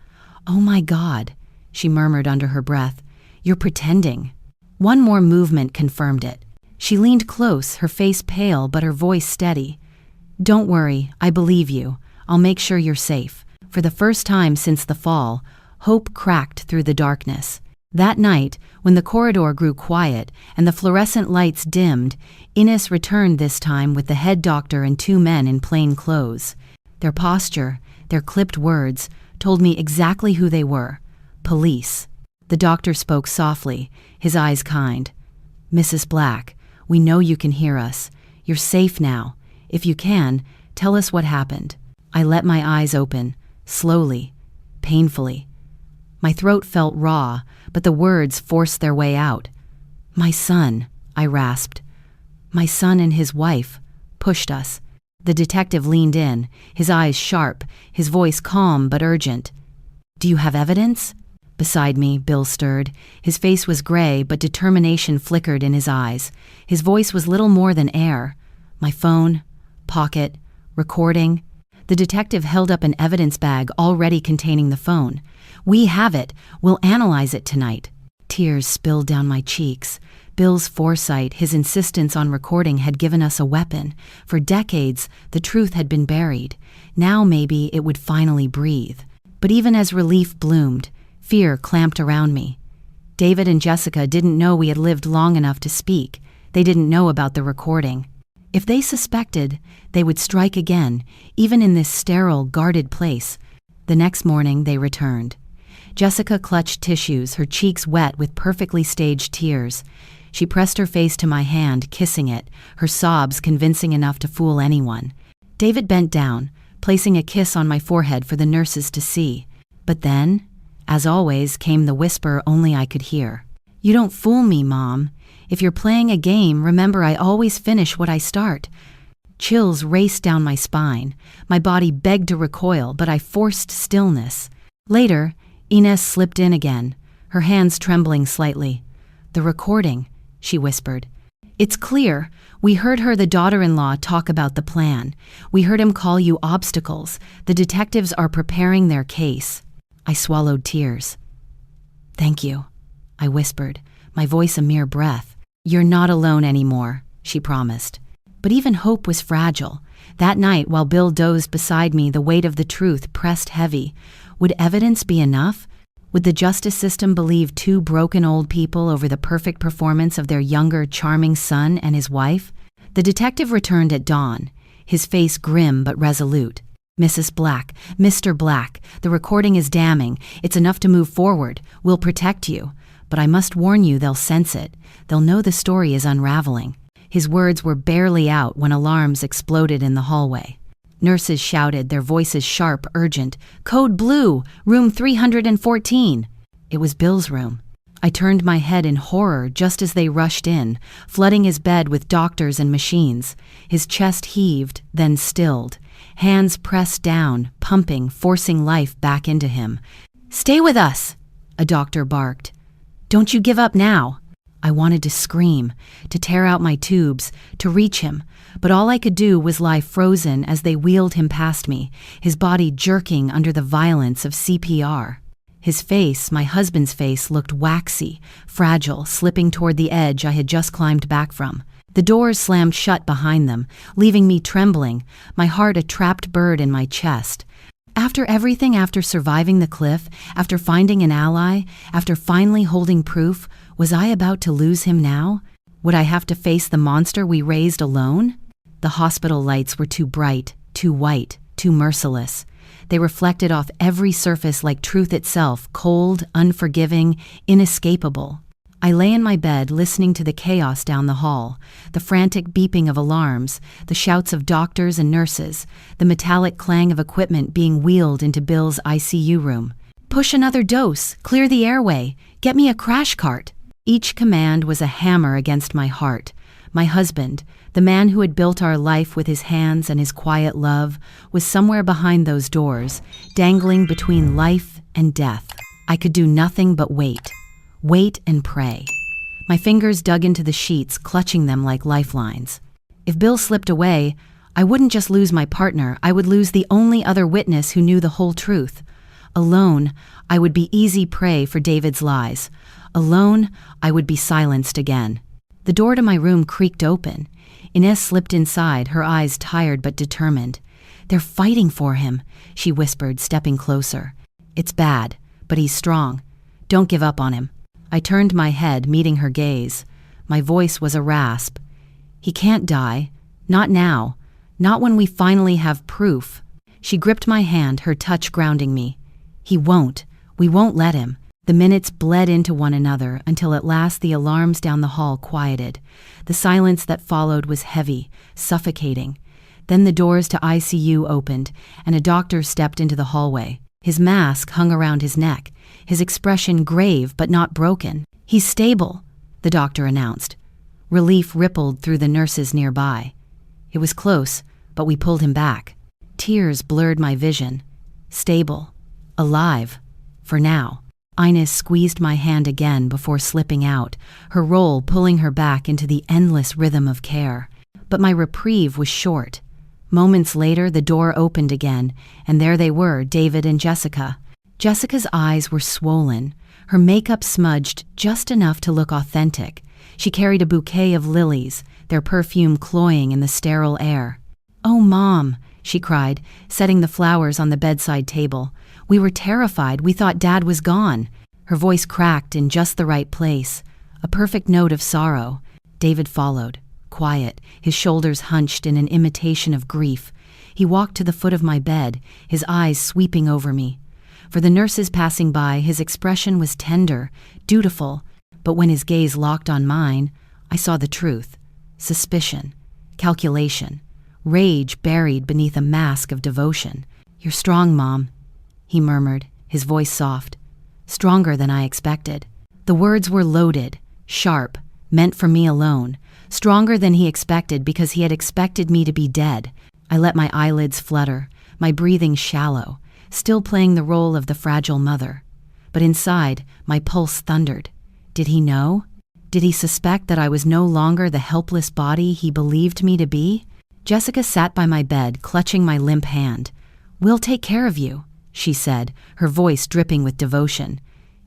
"Oh my God," she murmured under her breath. "You're pretending." One more movement confirmed it. She leaned close, her face pale but her voice steady. "Don't worry, I believe you. I'll make sure you're safe." For the first time since the fall, hope cracked through the darkness. That night, when the corridor grew quiet and the fluorescent lights dimmed, Ines returned this time with the head doctor and 2 men in plain clothes. Their posture, their clipped words, told me exactly who they were. Police. The doctor spoke softly, his eyes kind. "Mrs. Black, we know you can hear us. You're safe now. If you can, tell us what happened." I let my eyes open, slowly, painfully. My throat felt raw, but the words forced their way out. "My son," I rasped. "My son and his wife pushed us." The detective leaned in, his eyes sharp, his voice calm but urgent. "Do you have evidence?" Beside me, Bill stirred. His face was gray, but determination flickered in his eyes. His voice was little more than air. "My phone, pocket, recording." The detective held up an evidence bag already containing the phone. "We have it. We'll analyze it tonight." Tears spilled down my cheeks. Bill's foresight, his insistence on recording had given us a weapon. For decades, the truth had been buried. Now maybe it would finally breathe. But even as relief bloomed, fear clamped around me. David and Jessica didn't know we had lived long enough to speak. They didn't know about the recording. If they suspected, they would strike again, even in this sterile, guarded place. The next morning, they returned. Jessica clutched tissues, her cheeks wet with perfectly staged tears. She pressed her face to my hand, kissing it, her sobs convincing enough to fool anyone. David bent down, placing a kiss on my forehead for the nurses to see. But then, as always, came the whisper only I could hear. "You don't fool me, Mom. If you're playing a game, remember I always finish what I start." Chills raced down my spine. My body begged to recoil, but I forced stillness. Later, Ines slipped in again, her hands trembling slightly. "The recording," she whispered. "It's clear. We heard her, the daughter-in-law, talk about the plan. We heard him call you obstacles. The detectives are preparing their case." I swallowed tears. "Thank you," I whispered, my voice a mere breath. "You're not alone anymore," she promised. But even hope was fragile. That night, while Bill dozed beside me, the weight of the truth pressed heavy. Would evidence be enough? Would the justice system believe 2 broken old people over the perfect performance of their younger, charming son and his wife? The detective returned at dawn, his face grim but resolute. "Mrs. Black, Mr. Black, the recording is damning. It's enough to move forward. We'll protect you. But I must warn you, they'll sense it. They'll know the story is unraveling." His words were barely out when alarms exploded in the hallway. Nurses shouted, their voices sharp, urgent. "Code Blue! Room 314!" It was Bill's room. I turned my head in horror just as they rushed in, flooding his bed with doctors and machines. His chest heaved, then stilled. Hands pressed down, pumping, forcing life back into him. "Stay with us!" a doctor barked. "Don't you give up now!" I wanted to scream, to tear out my tubes, to reach him, but all I could do was lie frozen as they wheeled him past me, his body jerking under the violence of CPR. His face, my husband's face, looked waxy, fragile, slipping toward the edge I had just climbed back from. The doors slammed shut behind them, leaving me trembling, my heart a trapped bird in my chest. After everything, after surviving the cliff, after finding an ally, after finally holding proof, was I about to lose him now? Would I have to face the monster we raised alone? The hospital lights were too bright, too white, too merciless. They reflected off every surface like truth itself, cold, unforgiving, inescapable. I lay in my bed listening to the chaos down the hall, the frantic beeping of alarms, the shouts of doctors and nurses, the metallic clang of equipment being wheeled into Bill's ICU room. Push another dose, clear the airway, get me a crash cart. Each command was a hammer against my heart. My husband, the man who had built our life with his hands and his quiet love, was somewhere behind those doors, dangling between life and death. I could do nothing but wait. Wait and pray. My fingers dug into the sheets, clutching them like lifelines. If Bill slipped away, I wouldn't just lose my partner, I would lose the only other witness who knew the whole truth. Alone, I would be easy prey for David's lies. Alone, I would be silenced again. The door to my room creaked open. Inez slipped inside, her eyes tired but determined. "They're fighting for him," she whispered, stepping closer. "It's bad, but he's strong. Don't give up on him." I turned my head, meeting her gaze. My voice was a rasp. "He can't die. Not now. Not when we finally have proof." She gripped my hand, her touch grounding me. "He won't. We won't let him." The minutes bled into one another until at last the alarms down the hall quieted. The silence that followed was heavy, suffocating. Then the doors to ICU opened, and a doctor stepped into the hallway. His mask hung around his neck, his expression grave but not broken. "He's stable," the doctor announced. Relief rippled through the nurses nearby. It was close, but we pulled him back. Tears blurred my vision. Stable. Alive. For now. Inez squeezed my hand again before slipping out, her role pulling her back into the endless rhythm of care. But my reprieve was short. Moments later, the door opened again, and there they were, David and Jessica. Jessica's eyes were swollen, her makeup smudged just enough to look authentic. She carried a bouquet of lilies, their perfume cloying in the sterile air. "Oh, Mom," she cried, setting the flowers on the bedside table. "We were terrified. We thought Dad was gone." Her voice cracked in just the right place, a perfect note of sorrow. David followed, quiet, his shoulders hunched in an imitation of grief. He walked to the foot of my bed, his eyes sweeping over me. For the nurses passing by, his expression was tender, dutiful, but when his gaze locked on mine, I saw the truth. Suspicion, calculation, rage buried beneath a mask of devotion. "You're strong, Mom," he murmured, his voice soft. "Stronger than I expected." The words were loaded, sharp, meant for me alone. Stronger than he expected because he had expected me to be dead. I let my eyelids flutter, my breathing shallow, still playing the role of the fragile mother. But inside, my pulse thundered. Did he know? Did he suspect that I was no longer the helpless body he believed me to be? Jessica sat by my bed, clutching my limp hand. "We'll take care of you," she said, her voice dripping with devotion.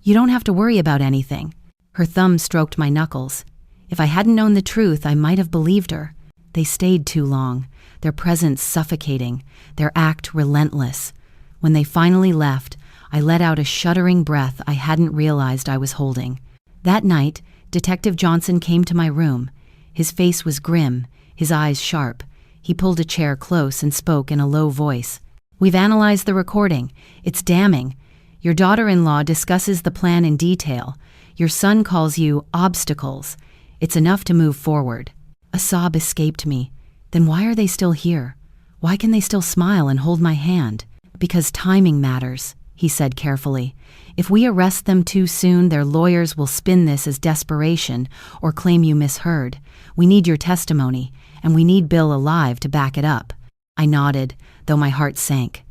"You don't have to worry about anything." Her thumb stroked my knuckles. If I hadn't known the truth, I might have believed her. They stayed too long, their presence suffocating, their act relentless. When they finally left, I let out a shuddering breath I hadn't realized I was holding. That night, Detective Johnson came to my room. His face was grim, his eyes sharp. He pulled a chair close and spoke in a low voice. "We've analyzed the recording. It's damning. Your daughter-in-law discusses the plan in detail. Your son calls you obstacles. It's enough to move forward." A sob escaped me. Then why are they still here? Why can they still smile and hold my hand? "Because timing matters," he said carefully. "If we arrest them too soon, their lawyers will spin this as desperation or claim you misheard. We need your testimony, and we need Bill alive to back it up." I nodded, though my heart sank.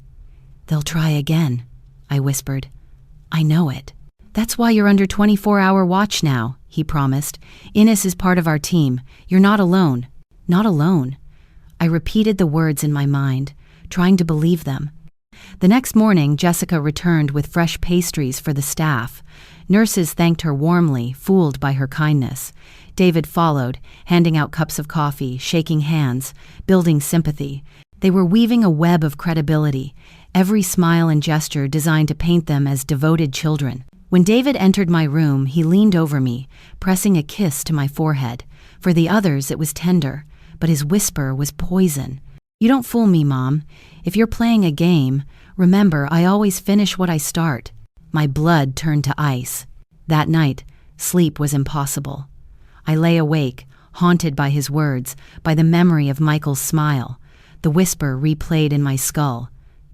"They'll try again," I whispered. "I know it." "That's why you're under 24-hour watch now," he promised. "Inez is part of our team. You're not alone." Not alone. I repeated the words in my mind, trying to believe them. The next morning, Jessica returned with fresh pastries for the staff. Nurses thanked her warmly, fooled by her kindness. David followed, handing out cups of coffee, shaking hands, building sympathy. They were weaving a web of credibility, every smile and gesture designed to paint them as devoted children. When David entered my room, he leaned over me, pressing a kiss to my forehead. For the others, it was tender, but his whisper was poison. "You don't fool me, Mom. If you're playing a game, remember I always finish what I start." My blood turned to ice. That night, sleep was impossible. I lay awake, haunted by his words, by the memory of Michael's smile. The whisper replayed in my skull,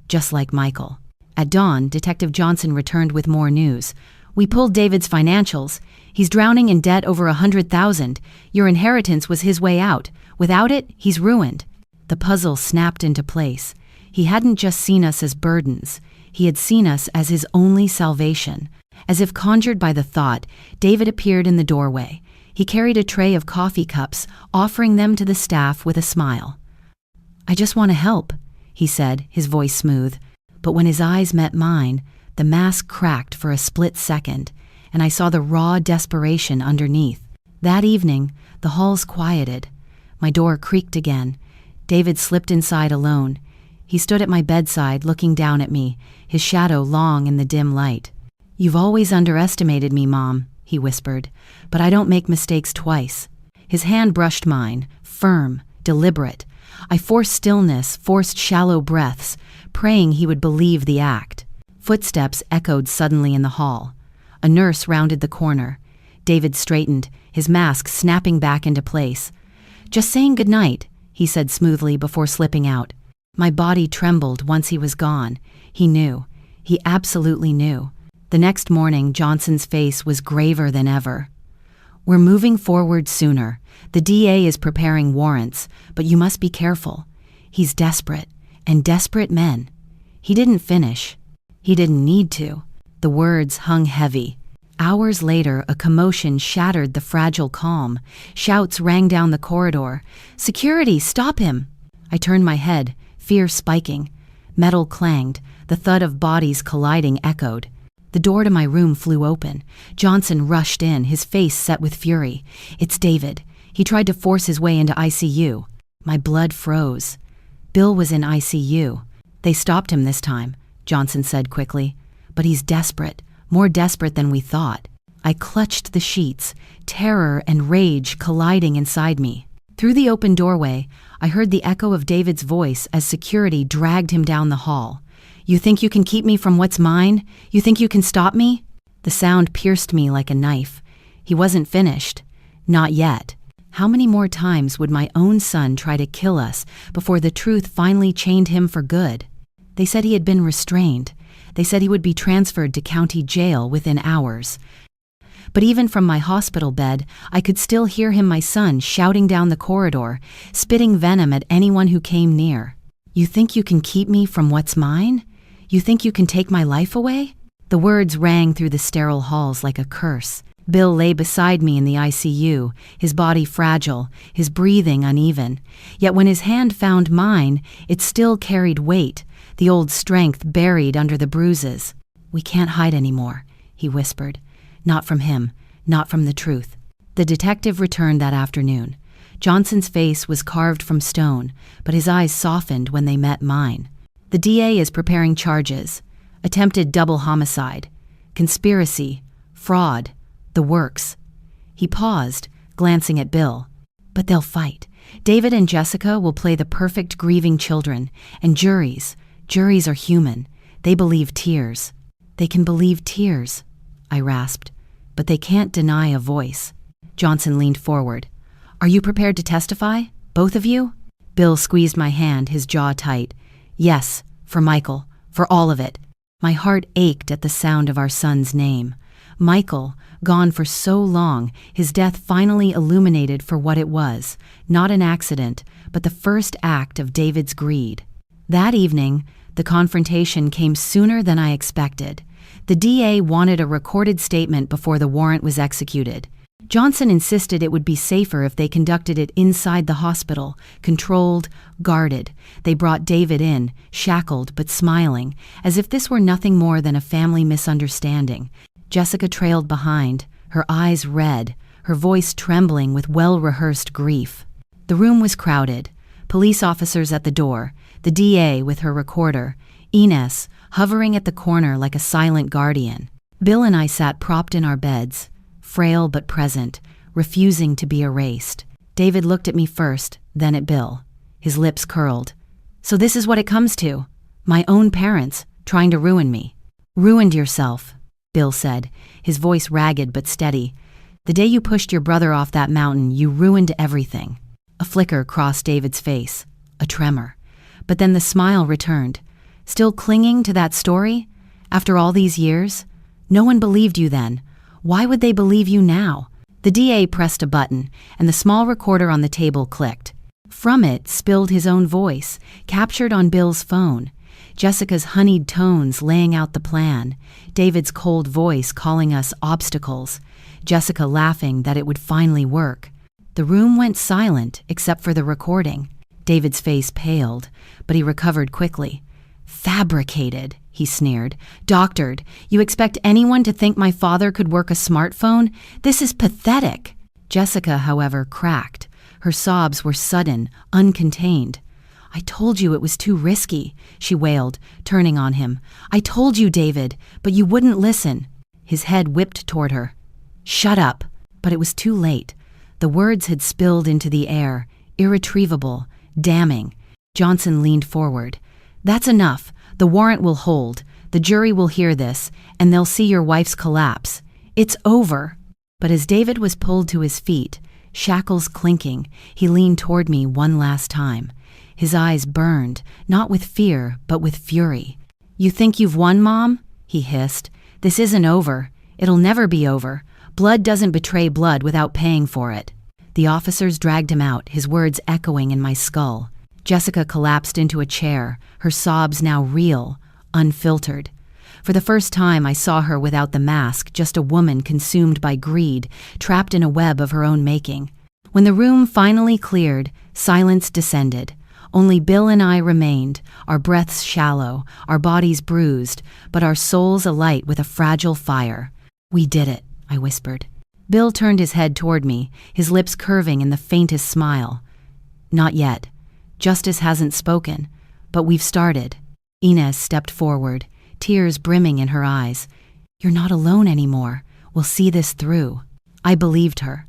just like Michael. At dawn, Detective Johnson returned with more news. "We pulled David's financials. He's drowning in debt over $100,000. Your inheritance was his way out. Without it, he's ruined." The puzzle snapped into place. He hadn't just seen us as burdens. He had seen us as his only salvation. As if conjured by the thought, David appeared in the doorway. He carried a tray of coffee cups, offering them to the staff with a smile. "I just want to help," he said, his voice smooth. But when his eyes met mine, the mask cracked for a split second, and I saw the raw desperation underneath. That evening, the halls quieted. My door creaked again. David slipped inside alone. He stood at my bedside, looking down at me, his shadow long in the dim light. "You've always underestimated me, Mom," he whispered, "but I don't make mistakes twice." His hand brushed mine, firm, deliberate. I forced stillness, forced shallow breaths, praying he would believe the act. Footsteps echoed suddenly in the hall. A nurse rounded the corner. David straightened, his mask snapping back into place. "Just saying goodnight," he said smoothly before slipping out. My body trembled once he was gone. He knew. He absolutely knew. The next morning, Johnson's face was graver than ever. "We're moving forward sooner. The DA is preparing warrants, but you must be careful. He's desperate, and desperate men." He didn't finish. He didn't need to. The words hung heavy. Hours later, a commotion shattered the fragile calm. Shouts rang down the corridor. "Security, stop him!" I turned my head, fear spiking. Metal clanged. The thud of bodies colliding echoed. The door to my room flew open. Johnson rushed in, his face set with fury. "It's David. He tried to force his way into ICU." My blood froze. Bill was in ICU. "They stopped him this time," Johnson said quickly. "But he's desperate, more desperate than we thought." I clutched the sheets, terror and rage colliding inside me. Through the open doorway, I heard the echo of David's voice as security dragged him down the hall. "You think you can keep me from what's mine? You think you can stop me?" The sound pierced me like a knife. He wasn't finished. Not yet. How many more times would my own son try to kill us before the truth finally chained him for good? They said he had been restrained. They said he would be transferred to county jail within hours. But even from my hospital bed, I could still hear him, my son, shouting down the corridor, spitting venom at anyone who came near. "You think you can keep me from what's mine? You think you can take my life away?" The words rang through the sterile halls like a curse. Bill lay beside me in the ICU, his body fragile, his breathing uneven. Yet when his hand found mine, it still carried weight, the old strength buried under the bruises. "We can't hide anymore," he whispered. "Not from him, not from the truth." The detective returned that afternoon. Johnson's face was carved from stone, but his eyes softened when they met mine. "The DA is preparing charges. Attempted double homicide, conspiracy, fraud, the works." He paused, glancing at Bill. "But they'll fight. David and Jessica will play the perfect grieving children, and juries are human. They believe tears." "They can believe tears," I rasped, "but they can't deny a voice." Johnson leaned forward. "Are you prepared to testify, both of you?" Bill squeezed my hand, his jaw tight. "Yes, for Michael, for all of it." My heart ached at the sound of our son's name. Michael, gone for so long, his death finally illuminated for what it was, not an accident, but the first act of David's greed. That evening, the confrontation came sooner than I expected. The DA wanted a recorded statement before the warrant was executed. Johnson insisted it would be safer if they conducted it inside the hospital, controlled, guarded. They brought David in, shackled but smiling, as if this were nothing more than a family misunderstanding. Jessica trailed behind, her eyes red, her voice trembling with well-rehearsed grief. The room was crowded. Police officers at the door, the DA with her recorder, Ines hovering at the corner like a silent guardian. Bill and I sat propped in our beds, frail but present, refusing to be erased. David looked at me first, then at Bill. His lips curled. "So this is what it comes to. My own parents, trying to ruin me." "Ruined yourself," Bill said, his voice ragged but steady. "The day you pushed your brother off that mountain, you ruined everything." A flicker crossed David's face, a tremor. But then the smile returned. Still clinging to that story? After all these years? No one believed you then. Why would they believe you now? The DA pressed a button, and the small recorder on the table clicked. From it spilled his own voice, captured on Bill's phone. Jessica's honeyed tones laying out the plan. David's cold voice calling us obstacles. Jessica laughing that it would finally work. The room went silent except for the recording. David's face paled, but he recovered quickly. Fabricated, he sneered. Doctored. You expect anyone to think my father could work a smartphone? This is pathetic. Jessica, however, cracked. Her sobs were sudden, uncontained. I told you it was too risky, she wailed, turning on him. I told you, David, but you wouldn't listen. His head whipped toward her. Shut up. But it was too late. The words had spilled into the air, irretrievable, damning. Johnson leaned forward. That's enough. The warrant will hold. The jury will hear this, and they'll see your wife's collapse. It's over. But as David was pulled to his feet, shackles clinking, he leaned toward me one last time. His eyes burned, not with fear, but with fury. You think you've won, Mom? He hissed. This isn't over. It'll never be over. Blood doesn't betray blood without paying for it. The officers dragged him out, his words echoing in my skull. Jessica collapsed into a chair, her sobs now real, unfiltered. For the first time, I saw her without the mask, just a woman consumed by greed, trapped in a web of her own making. When the room finally cleared, silence descended. Only Bill and I remained, our breaths shallow, our bodies bruised, but our souls alight with a fragile fire. We did it, I whispered. Bill turned his head toward me, his lips curving in the faintest smile. Not yet. Justice hasn't spoken, but we've started. Inez stepped forward, tears brimming in her eyes. You're not alone anymore. We'll see this through. I believed her.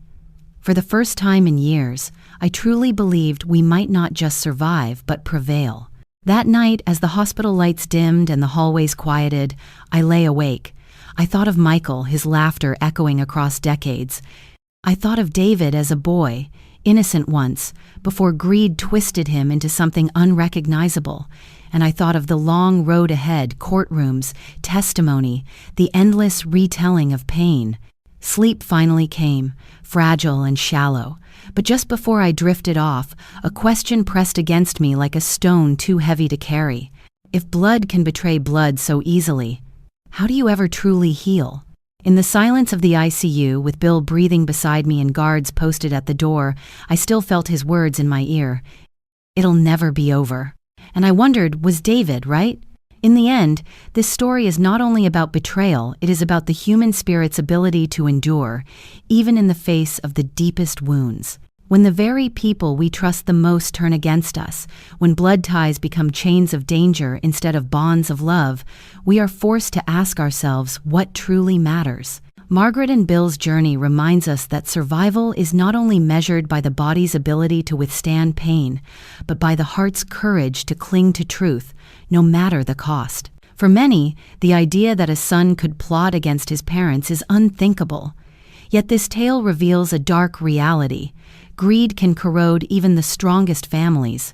For the first time in years, I truly believed we might not just survive, but prevail. That night, as the hospital lights dimmed and the hallways quieted, I lay awake. I thought of Michael, his laughter echoing across decades. I thought of David as a boy, innocent once, before greed twisted him into something unrecognizable. And I thought of the long road ahead, courtrooms, testimony, the endless retelling of pain. Sleep finally came, fragile and shallow. But just before I drifted off, a question pressed against me like a stone too heavy to carry. If blood can betray blood so easily, how do you ever truly heal? In the silence of the ICU, with Bill breathing beside me and guards posted at the door, I still felt his words in my ear. It'll never be over. And I wondered, was David right? In the end, this story is not only about betrayal, it is about the human spirit's ability to endure, even in the face of the deepest wounds. When the very people we trust the most turn against us, when blood ties become chains of danger instead of bonds of love, we are forced to ask ourselves what truly matters. Margaret and Bill's journey reminds us that survival is not only measured by the body's ability to withstand pain, but by the heart's courage to cling to truth, no matter the cost. For many, the idea that a son could plot against his parents is unthinkable. Yet this tale reveals a dark reality. Greed can corrode even the strongest families.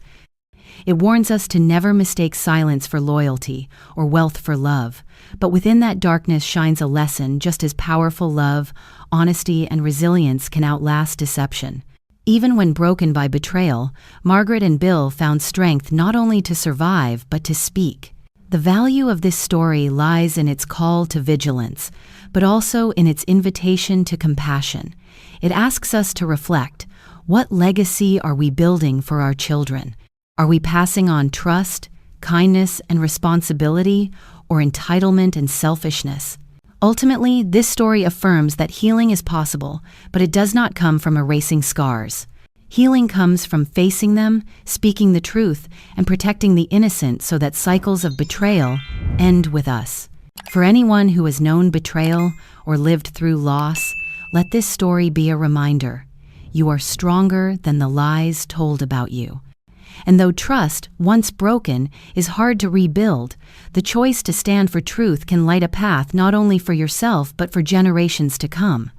It warns us to never mistake silence for loyalty or wealth for love. But within that darkness shines a lesson just as powerful. Love, honesty, and resilience can outlast deception. Even when broken by betrayal, Margaret and Bill found strength not only to survive, but to speak. The value of this story lies in its call to vigilance, but also in its invitation to compassion. It asks us to reflect. What legacy are we building for our children? Are we passing on trust, kindness, and responsibility, or entitlement and selfishness? Ultimately, this story affirms that healing is possible, but it does not come from erasing scars. Healing comes from facing them, speaking the truth, and protecting the innocent so that cycles of betrayal end with us. For anyone who has known betrayal or lived through loss, let this story be a reminder. You are stronger than the lies told about you. And though trust, once broken, is hard to rebuild, the choice to stand for truth can light a path not only for yourself but for generations to come.